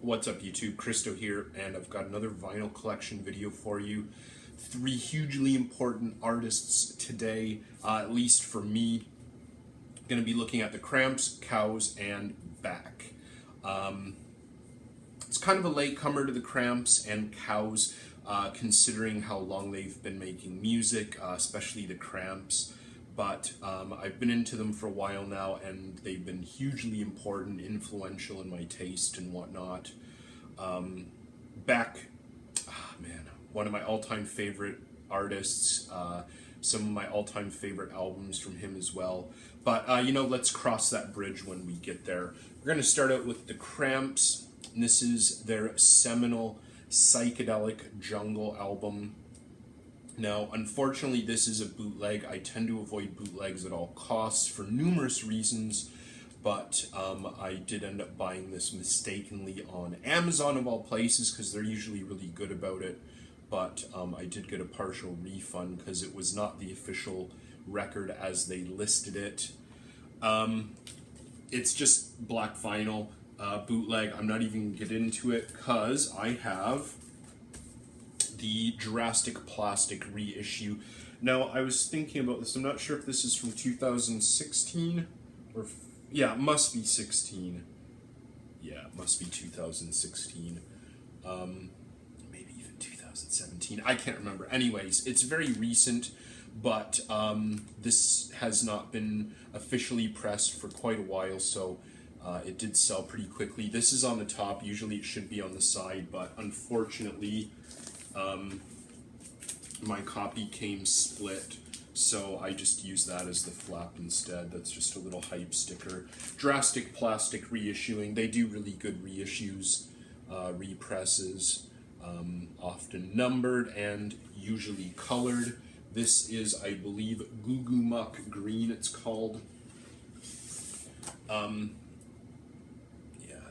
What's up YouTube, Christo here, and I've got another vinyl collection video for you. 3 hugely important artists today, at least for me. I'm going to be looking at the Cramps, cowz, and Beck. It's kind of a latecomer to the Cramps and cowz, considering how long they've been making music, especially the Cramps. But I've been into them for a while now, and they've been hugely important, influential in my taste and whatnot. Beck, man, one of my all-time favorite artists, some of my all-time favorite albums from him as well. But, let's cross that bridge when we get there. We're going to start out with the Cramps, and this is their seminal psychedelic jungle album. Now, unfortunately, this is a bootleg. I tend to avoid bootlegs at all costs for numerous reasons, but I did end up buying this mistakenly on Amazon of all places because they're usually really good about it, but I did get a partial refund because it was not the official record as they listed it. It's just black vinyl, bootleg. I'm not even going to get into it because I have the Jurassic Plastic reissue. Now, I was thinking about this. I'm not sure if this is from 2016 or... yeah, it must be 16. Yeah, it must be 2016. Maybe even 2017. I can't remember. Anyways, it's very recent, but this has not been officially pressed for quite a while, so it did sell pretty quickly. This is on the top. Usually it should be on the side, but unfortunately... my copy came split, so I just used that as the flap instead. That's just a little hype sticker. Jurassic Plastic reissuing. They do really good reissues, represses, often numbered and usually colored. This is, I believe, Goo Goo Muck Green, it's called. Yeah,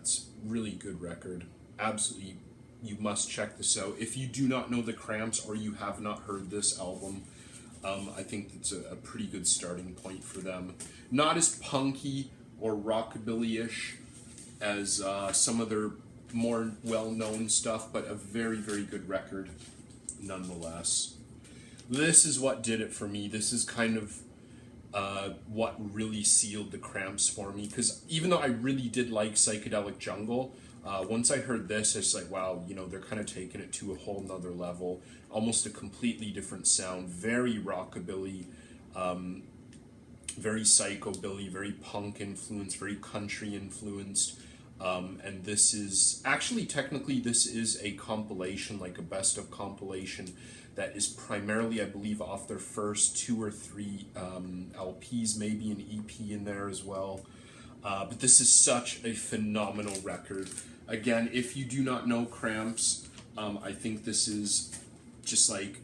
it's a really good record. Absolutely. You must check this out. If you do not know the Cramps or you have not heard this album, I think it's a pretty good starting point for them. Not as punky or rockabilly-ish as some of their more well-known stuff, but a very, very good record nonetheless. This is what did it for me. This is kind of what really sealed the Cramps for me, because even though I really did like Psychedelic Jungle, once I heard this, it's like, wow, they're kind of taking it to a whole nother level, almost a completely different sound, very rockabilly, very psychobilly, very punk influenced, very country influenced, and this is, actually, technically, this is a compilation, like a best of compilation, that is primarily, I believe, off their first 2 or 3 LPs, maybe an EP in there as well. But this is such a phenomenal record. Again, if you do not know Cramps, I think this is just like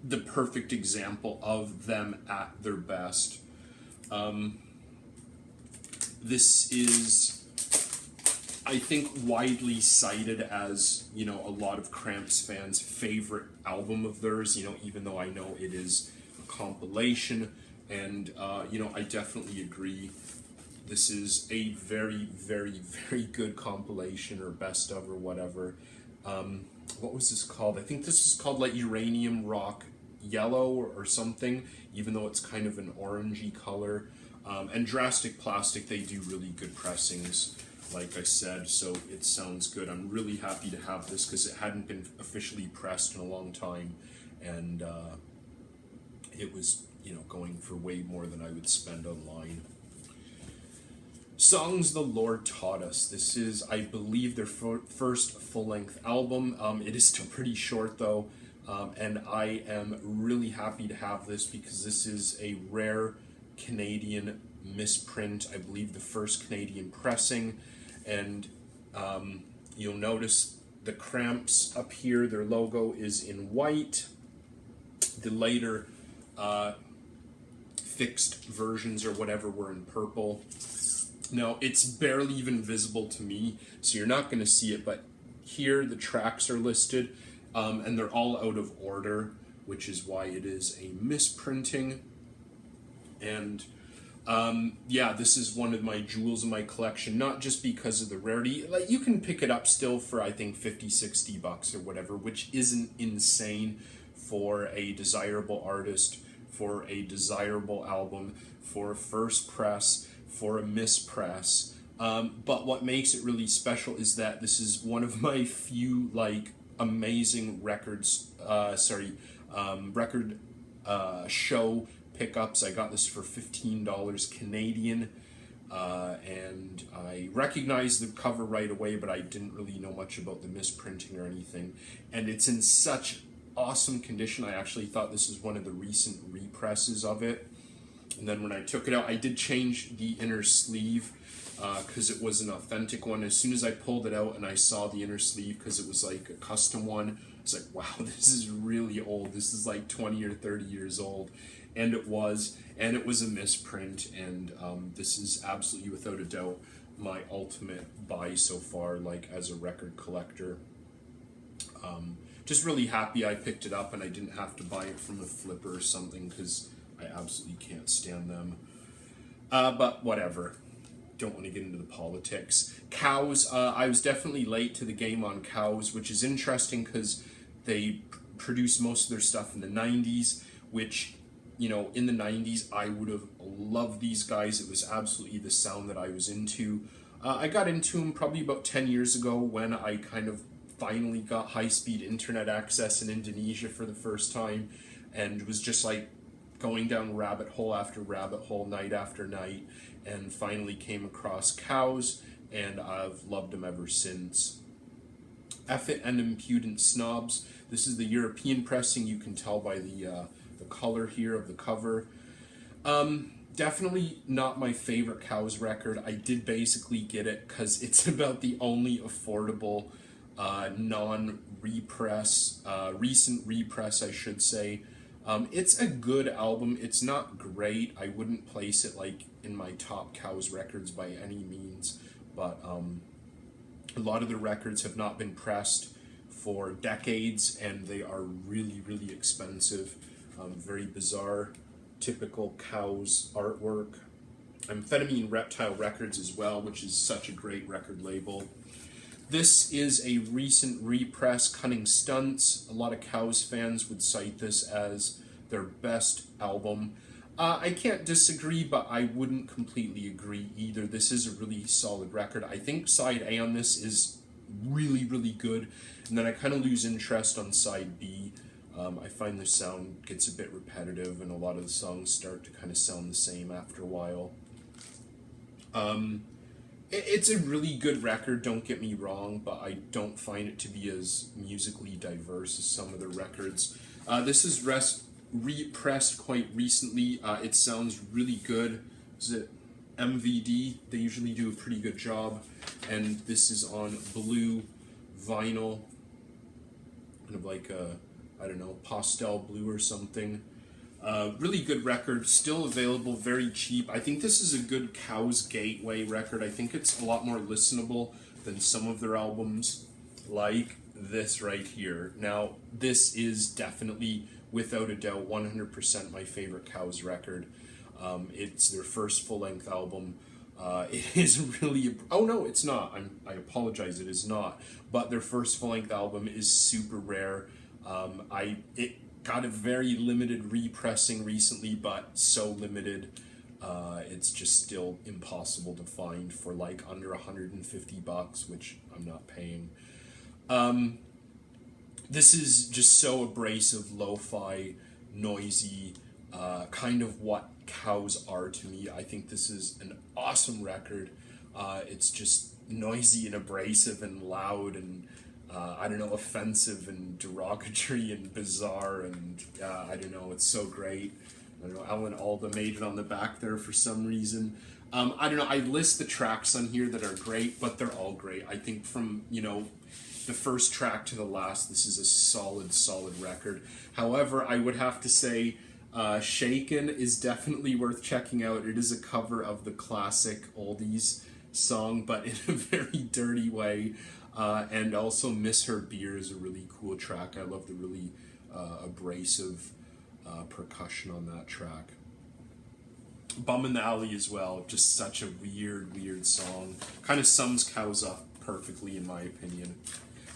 the perfect example of them at their best. This is, I think, widely cited as, a lot of Cramps fans' favorite album of theirs, even though I know it is a compilation, and, I definitely agree. This is a very, very, very good compilation or best of or whatever. What was this called? I think this is called like Uranium Rock Yellow or something, even though it's kind of an orangey color. And Jurassic Plastic, they do really good pressings, like I said, so it sounds good. I'm really happy to have this because it hadn't been officially pressed in a long time, and it was, going for way more than I would spend online. Songs the Lord Taught Us. This is, I believe, their first full-length album. It is still pretty short, though, and I am really happy to have this because this is a rare Canadian misprint. I believe the first Canadian pressing, and you'll notice the Cramps up here, their logo is in white. The later fixed versions or whatever were in purple. Now, it's barely even visible to me, so you're not going to see it, but here the tracks are listed, and they're all out of order, which is why it is a misprinting. And Yeah, this is one of my jewels in my collection, not just because of the rarity. Like, you can pick it up still for, I think, 50, 60 bucks or whatever, which isn't insane for a desirable artist, for a desirable album, for a first press, for a mispress. But what makes it really special is that this is one of my few, like, amazing record show pickups. I got this for $15 Canadian, and I recognized the cover right away, but I didn't really know much about the misprinting or anything. And it's in such awesome condition. I actually thought this was one of the recent represses of it. And then when I took it out, I did change the inner sleeve because it was an authentic one. As soon as I pulled it out and I saw the inner sleeve, because it was like a custom one, I was like, wow, this is really old. This is like 20 or 30 years old. And it was a misprint, and this is absolutely, without a doubt, my ultimate buy so far, like, as a record collector. Just really happy I picked it up and I didn't have to buy it from a flipper or something, because I absolutely can't stand them. But whatever. Don't want to get into the politics. Cowz, I was definitely late to the game on Cowz, which is interesting because they produced most of their stuff in the 90s, which, you know, in the 90s, I would have loved these guys. It was absolutely the sound that I was into. I got into them probably about 10 years ago when I kind of finally got high-speed internet access in Indonesia for the first time, and was just like going down rabbit hole after rabbit hole, night after night, and finally came across Cowz, and I've loved them ever since. Effet and Impudent Snobs. This is the European pressing. You can tell by the color here of the cover. Definitely not my favorite Cowz record. I did basically get it because it's about the only affordable non-repress, recent repress, I should say. It's a good album. It's not great. I wouldn't place it like in my top Cowz records by any means, but a lot of the records have not been pressed for decades, and they are really, really expensive. Very bizarre, typical Cowz artwork. Amphetamine Reptile Records as well, which is such a great record label. This is a recent repress, Cunning Stunts. A lot of Cowz fans would cite this as their best album. I can't disagree, but I wouldn't completely agree either. This is a really solid record. I think side A on this is really, really good, and then I kind of lose interest on side B. I find the sound gets a bit repetitive, and a lot of the songs start to kind of sound the same after a while. It's a really good record, don't get me wrong, but I don't find it to be as musically diverse as some of the records. This is repressed quite recently. It sounds really good. Is it MVD? They usually do a pretty good job. And this is on blue vinyl, kind of like a, I don't know, pastel blue or something. Really good record, still available, very cheap. I think this is a good Cowz gateway record. I think it's a lot more listenable than some of their albums, like this right here. Now, this is definitely, without a doubt, 100% my favorite Cowz record. It's their first full-length album. It is really, oh no, it's not. I apologize, it is not. But their first full-length album is super rare. It got a very limited repressing recently, but so limited, it's just still impossible to find for like under 150 bucks, which I'm not paying. This is just so abrasive, lo-fi, noisy, kind of what Cowz are to me. I think this is an awesome record. It's just noisy and abrasive and loud and I don't know, offensive and derogatory and bizarre, and I don't know, it's so great. I don't know, Alan Alda made it on the back there for some reason. I don't know, I list the tracks on here that are great, but they're all great. I think from, you know, the first track to the last, this is a solid record. However, I would have to say Shaken is definitely worth checking out. It is a cover of the classic oldies song, but in a very dirty way. And also Miss Her Beer is a really cool track. I love the really abrasive percussion on that track. Bum in the Alley as well. Just such a weird song. Kind of sums cowz up perfectly, in my opinion.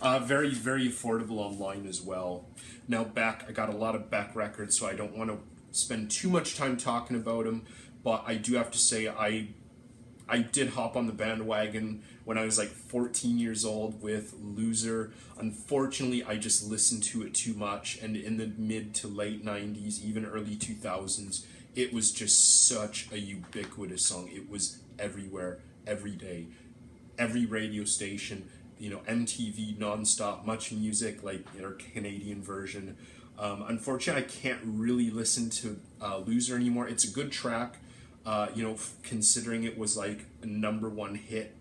Very, very affordable online as well. Now, Beck, I got a lot of Beck records, so I don't want to spend too much time talking about them, but I do have to say I did hop on the bandwagon when I was like 14 years old with Loser. Unfortunately, I just listened to it too much, and in the mid to late 90s, even early 2000s, it was just such a ubiquitous song. It was everywhere, every day, every radio station, you know, MTV nonstop, Much Music, like our Canadian version. Unfortunately, I can't really listen to Loser anymore. It's a good track, you know, considering it was like a #1 hit,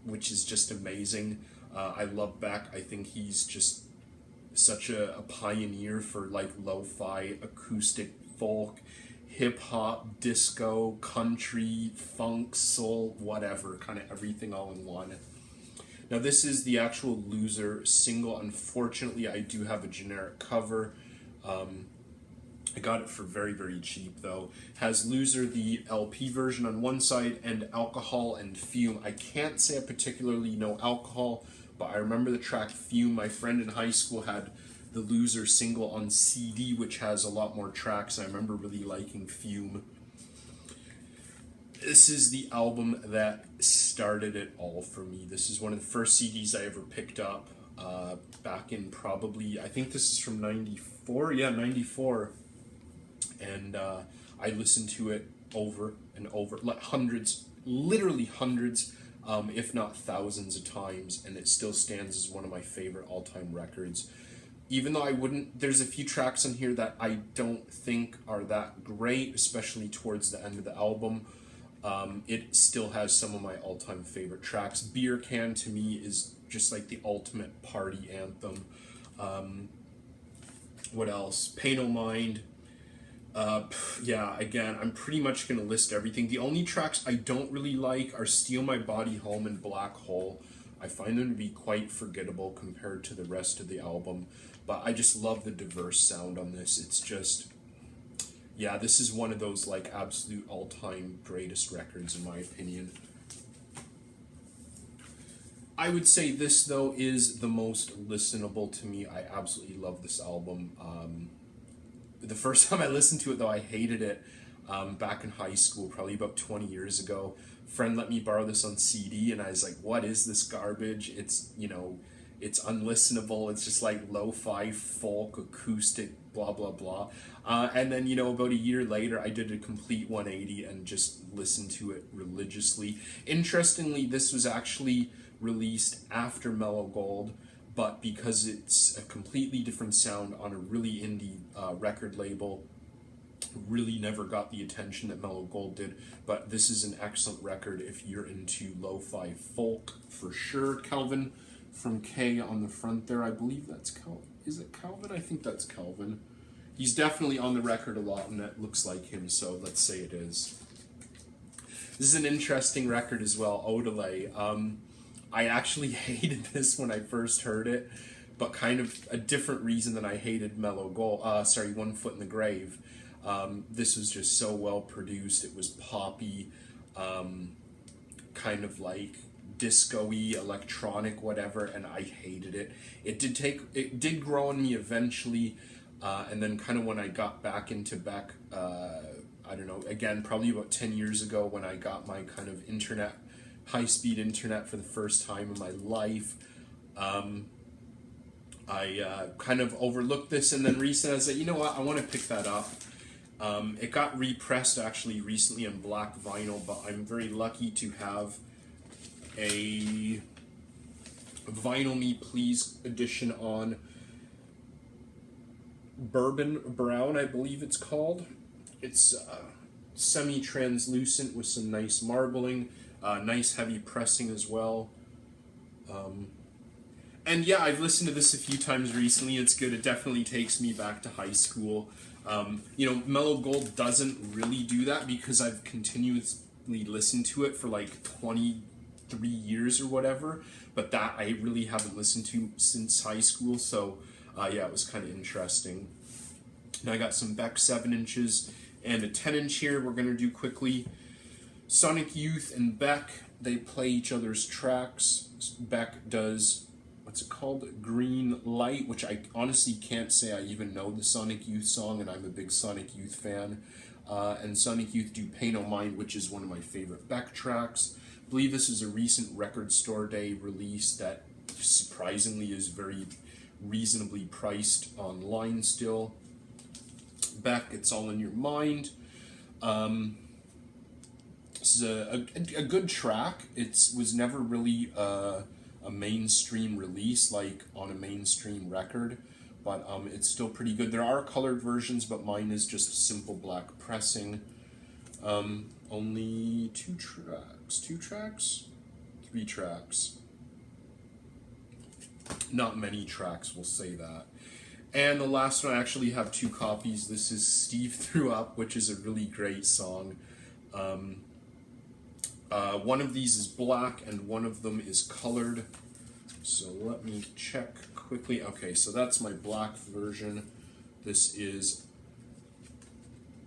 which is just amazing. I love Beck. I think he's just such a pioneer for like lo-fi, acoustic, folk, hip-hop, disco, country, funk, soul, whatever, kind of everything all in one. Now this is the actual Loser single. Unfortunately, I do have a generic cover. I got it for very, very cheap though. Has Loser, the LP version on one side, and Alcohol and Fume. I can't say I particularly know Alcohol, but I remember the track Fume. My friend in high school had the Loser single on CD, which has a lot more tracks. I remember really liking Fume. This is the album that started it all for me. This is one of the first CDs I ever picked up back in probably, I think this is from 94, yeah, 94. And I listened to it over and over, like hundreds, literally hundreds, if not thousands of times, and it still stands as one of my favorite all-time records. Even though there's a few tracks on here that I don't think are that great, especially towards the end of the album. It still has some of my all-time favorite tracks. Beer Can, to me, is just like the ultimate party anthem. What else? Pay No Mind. Yeah, again, I'm pretty much going to list everything. The only tracks I don't really like are Steal My Body Home and Black Hole. I find them to be quite forgettable compared to the rest of the album, but I just love the diverse sound on this. It's just, yeah, this is one of those like absolute all-time greatest records in my opinion. I would say this though is the most listenable to me. I absolutely love this album. The first time I listened to it though, I hated it. Back in high school, probably about 20 years ago. Friend let me borrow this on CD, and I was like, what is this garbage? It's, you know, it's unlistenable. It's just like lo-fi, folk, acoustic, blah, blah, blah. And then, you know, about a year later, I did a complete 180 and just listened to it religiously. Interestingly, this was actually released after Mellow Gold, but because it's a completely different sound on a really indie record label, really never got the attention that Mellow Gold did. But this is an excellent record if you're into lo-fi folk for sure. Calvin from K on the front there, I believe that's Calvin. Is it Calvin? I think that's Calvin. He's definitely on the record a lot, and that looks like him, so let's say it is. This is an interesting record as well, Odelay. I actually hated this when I first heard it, but kind of a different reason than I hated Mellow Gold. One Foot in the Grave. This was just so well produced. It was poppy, kind of like disco-y, electronic, whatever, and I hated it. It did grow on me eventually, and then kind of when I got back into Beck, I don't know, again, probably about 10 years ago when I got my kind of internet, high-speed internet for the first time in my life, I kind of overlooked this, and then recently I was like, you know what, I want to pick that up. It got repressed actually recently on black vinyl, but I'm very lucky to have a Vinyl Me Please edition on Bourbon Brown, I believe it's called. It's semi-translucent with some nice marbling, nice heavy pressing as well. And yeah, I've listened to this a few times recently. It's good. It definitely takes me back to high school. You know, Mellow Gold doesn't really do that because I've continuously listened to it for like 23 years or whatever, but that I really haven't listened to since high school, so yeah, it was kind of interesting. Now I got some Beck 7 inches and a 10-inch here we're going to do quickly. Sonic Youth and Beck, they play each other's tracks. Beck does, what's it called? Green Light, which I honestly can't say I even know the Sonic Youth song, and I'm a big Sonic Youth fan. And Sonic Youth do Pay No Mind, which is one of my favorite Beck tracks. I believe this is a recent Record Store Day release that surprisingly is very reasonably priced online still. Beck, It's All in Your Mind. This is a good track. It was never really a mainstream release, like on a mainstream record, but it's still pretty good. There are colored versions, but mine is just simple black pressing. Only 2 tracks. 3 tracks. Not many tracks, we'll say that. And the last one, I actually have 2 copies. This is Steve Threw Up, which is a really great song. One of these is black and one of them is colored. So let me check quickly. Okay, so that's my black version. This is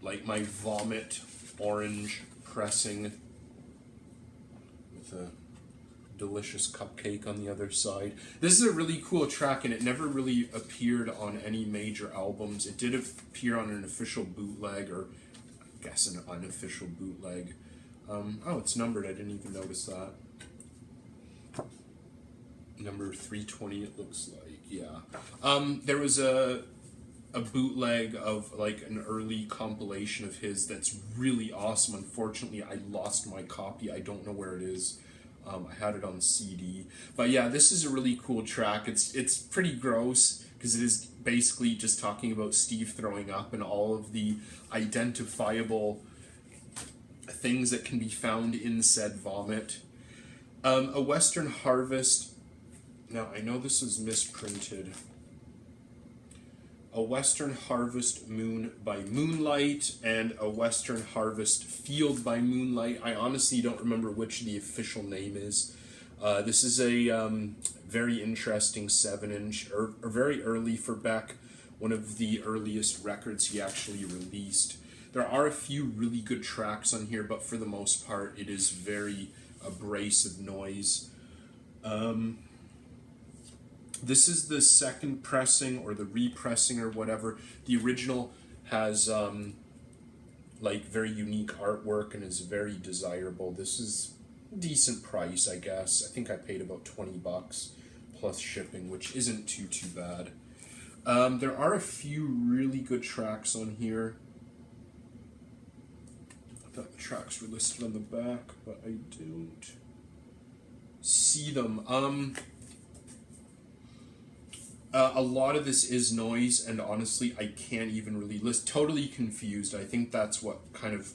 like my vomit orange pressing with a delicious cupcake on the other side. This is a really cool track, and it never really appeared on any major albums. It did appear on an official bootleg, or I guess an unofficial bootleg. Oh, it's numbered. I didn't even notice that. Number 320, it looks like. Yeah. There was a bootleg of like an early compilation of his that's really awesome. Unfortunately, I lost my copy. I don't know where it is. I had it on CD. But yeah, this is a really cool track. It's pretty gross because it is basically just talking about Steve throwing up and all of the identifiable things that can be found in said vomit. A Western Harvest. Now, I know this is misprinted. A Western Harvest Moon by Moonlight and A Western Harvest Field by Moonlight. I honestly don't remember which the official name is. This is a very interesting 7-inch, or very early for Beck, one of the earliest records he actually released. There are a few really good tracks on here, but for the most part, it is very abrasive noise. This is the second pressing, or the repressing, or whatever. The original has like very unique artwork and is very desirable. This is a decent price, I guess. I think I paid about $20 plus shipping, which isn't too bad. There are a few really good tracks on here. I thought the tracks were listed on the back, but I don't see them. A lot of this is noise, and honestly, I can't even really list. Totally Confused. I think that's what kind of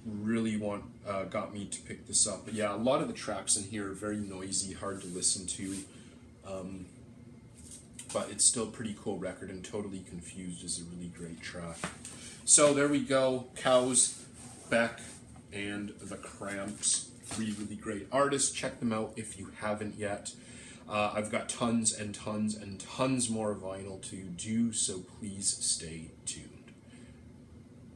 really got me to pick this up. But yeah, a lot of the tracks in here are very noisy, hard to listen to. But it's still a pretty cool record, and Totally Confused is a really great track. So there we go. Cowz, Beck, and the Cramps. 3 really great artists. Check them out if you haven't yet. I've got tons and tons and tons more vinyl to do, so please stay tuned.